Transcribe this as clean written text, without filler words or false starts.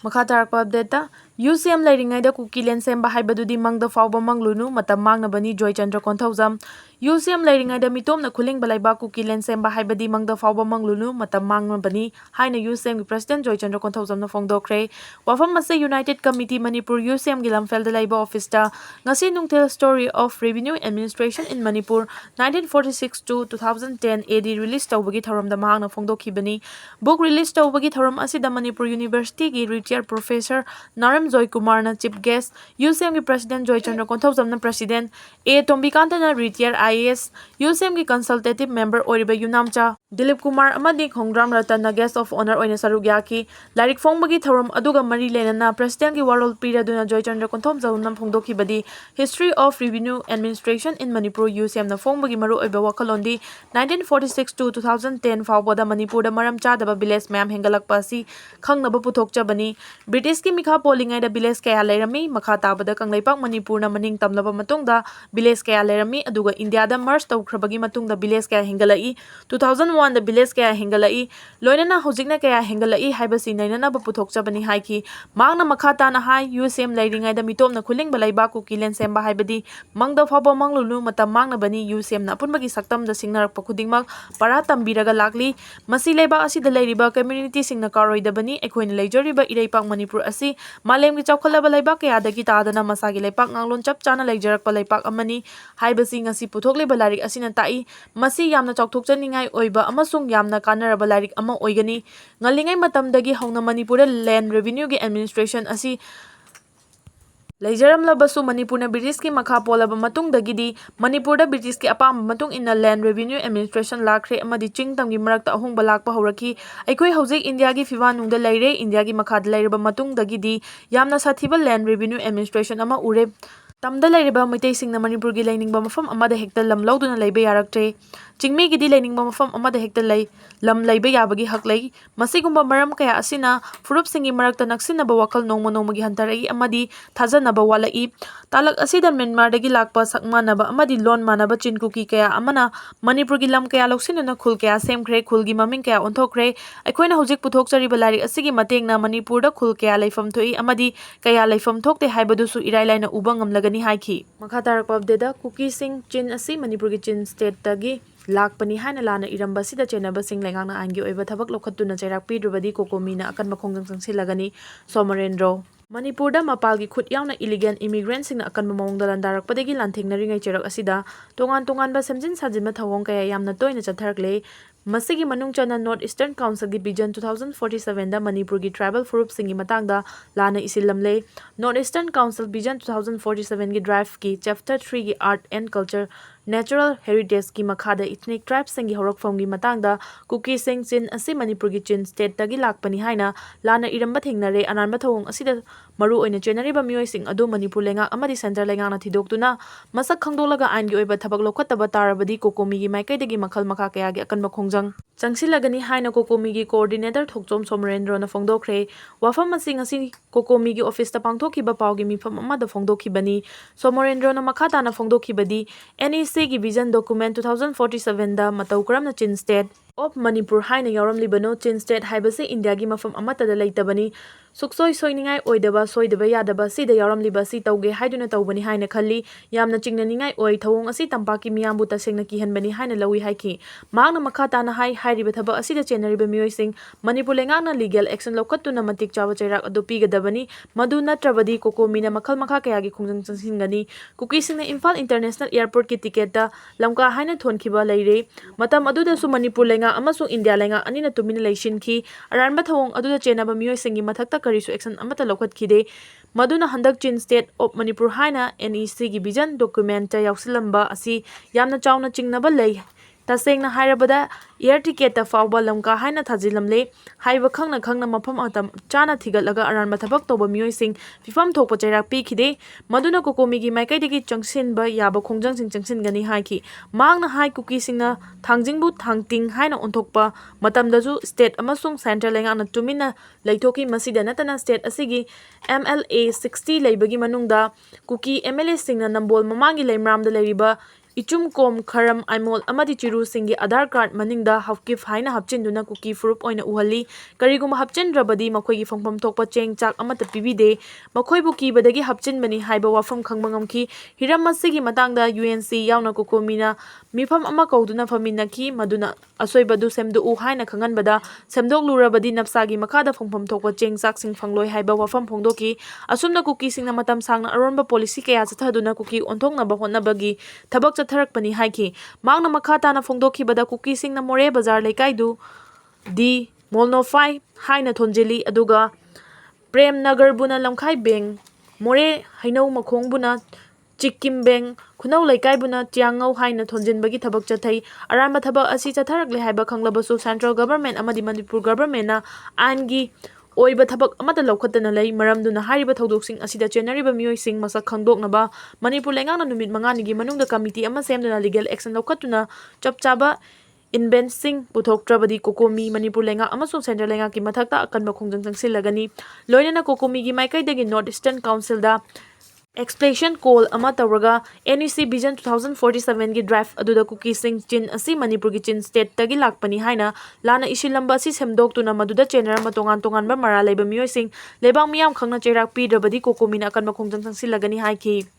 Makha tarakpa update ta UCM leiringaida Kuki len semba haibadudi mangda fawba manglunu matam mangnabani Joy Chandra Konthaujam UCM leiringaida mitomna khuling balaiba Kuki len semba haibadi mangda fawba manglunu matam mangnabani haina UCM gi President Joy Chandra Konthaujam na phongdokre wafam ase United Committee Manipur UCM gi lamfel da laiba office ta ngasi nungtel story of revenue administration in Manipur 1946 to 2010 AD release tawbagi thoram da mahang na phongdokhibani book release tawbagi thoram asida Manipur University gi retired professor Naram Joy Kumar na chief guest UCM gi President Joy Chandra Konthaujam na President A Tombikanta na retired IAS UCM gi consultative member oiriba Yunamcha Dilip Kumar amadi Khongram Ratan na guest of honor oina saruk yaki larik fongbagi thoram aduga mari lenana President gi warol piraduna Joy Chandra Konthaujam na phongdokhibadi History of Revenue Administration in Manipur UCM na fongbagi maru oiba wakalondi 1946 to 2010 fawbada Manipur da maram chadaba village mayam hengalakpa asi khangnaba puthokchabani British ki mikha pollingai da village kaya leirami makha tabada kanglaipak Manipur na maning tamlaba matungda village kaya leirami aduga India da merge tawkhrabagi matungda village kaya hengalai 2001 da village kaya hengalai loinana hojikna kaya hengalai haibasi nainana ba puthokchabani haiki mangna makha tana hai UCM leiringai da mitomna khuling balaiba Kuki len semba haibadi mangda phaba manglulu matam mangna bani UCM na punbagi saktam da singnarakpa khudingmak para tambiraga lakli masi leiba asi da leiriba community singna karoi da bani ekhoina leijoriba iraipak Manipur asi malem gi chawkhalaba leiba kaya dagi tadana masagi leipak nganglon chap chana leijarakpa leipak amani haibasi ngasi puthokliba larik asina tai masi yamna chawthokchaningai oiba amasung yamna kanaraba larik ama oigani ngalingai matamdagi hauna Manipur land revenue gi administration asi Leijaram labasu Manipur na British ki makha polaba matung dagidi Manipur da British ki apam matung in land revenue administration lakre amadi chingtam gi marakta ahung balakpa horaki aikoi hojik India gi fiwan nungda leire India gi makha da leiraba matung dagidi yamna sathiba land revenue administration ama ure tamda leiriba maitai singna Manipur gi lainingba mafam amada hekta lam lauduna leiba yaraktre chingmi gi di lainingba mafam amada hekta lei lam leiba yabagi haklei masigumba maram kaya asina furup singi marakta naksinaba wakal nongma nongmagi hantarai amadi thajanaba walai talak asida Myanmar dagi lakpa sakmanaba amadi lon manaba chinkuki kaya amana Manipur gi lam kaya loksinuna khul kaya semkhre khul gi maming kaya onthokre aikoina hojik puthokchariba larik asigi matengna Manipur da khul kaya leifam thoi amadi kaya leifam thokte haibadusu irailaina uba ngamlagani haiki makha tarakpa update da Kuki Sing Chin asi Manipur gi Chin state tagi lakpani haina lana iramba sida chenaba sing lengangna angi oiba thabak lokhatuna chairak pidrubadi kokomina akan makhongjang sangsilagani Somarendro Manipur da mapalgi khut yauna illegal immigrants sing akan mamongda landarakpadagi lanthengnaringai chairak asida tongan ba semjin sajima thawong kaya yamna toina chatharakle masigi manung chana North Eastern Council gi Vision 2047 da Manipur gi tribal furup singi matangda lana isilamle North Eastern Council Vision 2047 gi drive ki chapter 3 gi art and culture natural heritage ki makhada ethnic tribes singi horokfam gi matangda Kuki Sing Chin asi Manipur gi Chin state tagi lakpani haina lana iramba thengnare ananba thawong asida maru oina chenariba mioi sing adu Manipur lenga amadi center lenga na thidoktuna masak khangdolaga ain gi oiba thabak lokhataba tarabadi kokomi gi maikai dagi makhal makha kaya gi akan makhongjang changsilagani haina kokomi gi coordinator thokchom Somarendro na phongdokre wafam asing asi kokomi gi office ta pangthokiba pawgi mifam amada phongdokhibani Somarendro na makha na phongdokhibadi NEC gi vision document 2047 da matau karamna Chin state of Manipur haina yaram libano Chin state haibase India gi mafam amata da leitabani suksoi soiningai oidaba soidaba yadaba sida yaram liba si tauge haiduna taubani haina khalli yamna chingnaningai oi thawong asi tampaki miyambu tasengna kihanbani haina lawi haiki magna makha tana hai hairiba thaba asida chenariba miyoising Manipur lengana legal action lokhatuna matik chawa chairak adu pigadabani madu natrabadi kokomina makhal makha kaya gi khongjang changsingani Kuki singna Imphal International Airport ki ticket da lamka haina thonkhiba leire matam aduda su Manipur lenga amasung India lenga anina tumina leishinki aranba thawong aduda chenaba miyoisingi mathakta karisu action amata lokhatkide maduna handak Chin state of Manipur haina NEC gi vision document ta yausilamba asi yamna chauna chingnaba lei tasengna hairabada air ticket ta fawba lamka haina thajilamle haiba khangna mafam atam chana thigatlaga aran mathabak toba miyoising fifam thokpa chairak pikhide maduna kokomi gi maikai degi changsinba yaba khongjang sing changsingani haiki mangna hai Kuki singna thangjingbu thangting haina onthokpa matamdaju state amasung central lenga na tumina leithoki masida natana state asigi MLA 60 leibagi manungda Kuki MLA singna nambol mamangi leimramda leiriba Ichum kom kharam aimol amadi chirusingi Aadhaar card maningda hawkif haina hapchinduna kuki furup oina uhali kariguma hapchindrabadi makhoigi fangfam thokpa cheng chak amata pibide makhoibu kibadagi hapchinbani haiba wafam khangba ngamki hiram asigi matangda UNC yauna kokomina mifam ama kauduna faminaki maduna asoibadu semdu u haina khanganbada semdok lurabadi napsagi makada fangfam thokpa cheng chak sing fangloi haiba wafam phongdoki asumna kuki singna matam sangna aronba policy kaya chathaduna kuki onthoknaba hotnabagi thabak chatharakpani haiki mangna makhatana phongdokhibada kuki singna more bazar leikaidu di molnofai haina thonjeli aduga prem nagar buna lamkhai beng more hainau makhong buna Chikim Beng, Kunau Laikai Buna Tiangau Haina Thonjinbagi Thabak Chathai, Aramba Thabak Asi Chatharakle Haiba Khanglabasu Central Government Amadi Manipur Government na Angi Oiba Thabak Amata Laukhatana Lay, Maramduna Hariba Thodoksing Asida Chenariba Mioy Sing Masak Khangdoknaba, Manipur Lengana Numit Manganigi Manungda Committee Ama Semduna Legal Action Laukhatuna, Chapchaba Inben Sing Puthoktrabadi Kokomi Manipur Lenga Amasung Central Lenga Ki Mathakta Akanba Khongjang Changsilagani, Loinana Kokomi Gi Maikai North Eastern Council da Explanation call ama tawraga NEC Vision 2047 gi draft aduda Kuki Sing Chin asi Manipur gi Chin state tagi lakpani haina lana isilamba asi semdoktuna maduda chenar matongan tongan ba mara leba miyoi sing lebang miyam khangna cherak pi drabadi kokomina akan makhongjang changsilagani haiki